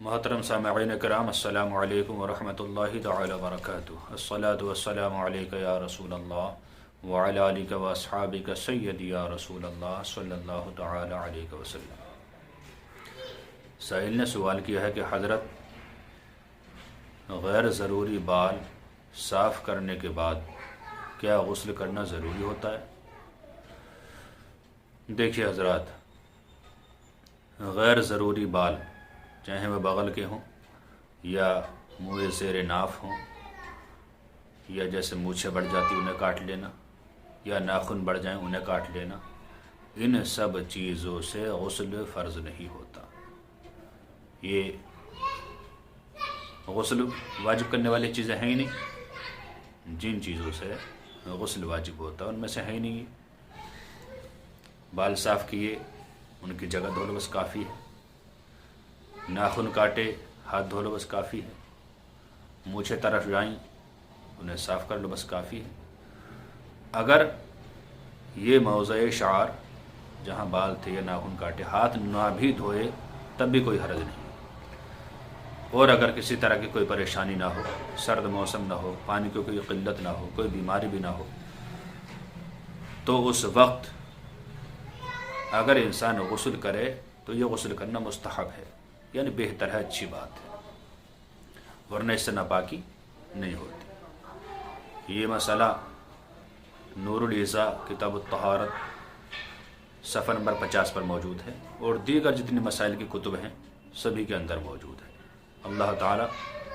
محترم سامعین کرام، السلام علیکم ورحمۃ اللہ تعالی وبرکاتہ۔ الصلاۃ والسلام علیک یا رسول اللہ وعلی آلک واصحابک سیدی یا رسول اللہ صلی اللہ تعالی علیہ وسلم۔ سائل نے سوال کیا ہے کہ حضرت، غیر ضروری بال صاف کرنے کے بعد کیا غسل کرنا ضروری ہوتا ہے؟ دیکھیے حضرات، غیر ضروری بال چاہے وہ بغل کے ہوں یا منہ زیر ناف ہوں، یا جیسے مونچھیں بڑھ جاتی انہیں کاٹ لینا، یا ناخن بڑھ جائیں انہیں کاٹ لینا، ان سب چیزوں سے غسل فرض نہیں ہوتا۔ یہ غسل واجب کرنے والی چیزیں ہیں ہی نہیں۔ جن چیزوں سے غسل واجب ہوتا ہے ان میں سے ہے ہی نہیں۔ بال صاف کیے، ان کی جگہ دھو لو بس کافی ہے۔ ناخن کاٹے، ہاتھ دھو لو بس کافی ہے۔ مونچھیں طرف جائیں، انہیں صاف کر لو بس کافی ہے۔ اگر یہ موضع شعر جہاں بال تھے یا ناخن کاٹے ہاتھ نہ بھی دھوئے تب بھی کوئی حرج نہیں، اور اگر کسی طرح کی کوئی پریشانی نہ ہو، سرد موسم نہ ہو، پانی کی کوئی قلت نہ ہو، کوئی بیماری بھی نہ ہو، تو اس وقت اگر انسان غسل کرے تو یہ غسل کرنا مستحب ہے، یعنی بہتر ہے، اچھی بات ہے، ورنہ اس سے ناپاکی نہیں ہوتی۔ یہ مسئلہ نور العزا کتاب الطہارت صفحہ نمبر 50 پر موجود ہے، اور دیگر جتنی مسائل کی کتب ہیں سبھی کے اندر موجود ہے۔ اللہ تعالی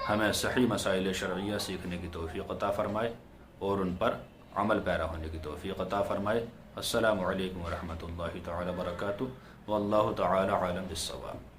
ہمیں صحیح مسائل شرعیہ سیکھنے کی توفیق عطا فرمائے اور ان پر عمل پیرا ہونے کی توفیق عطا فرمائے۔ السلام علیکم ورحمۃ اللہ تعالی وبرکاتہ، واللہ تعالی عالم بالصواب۔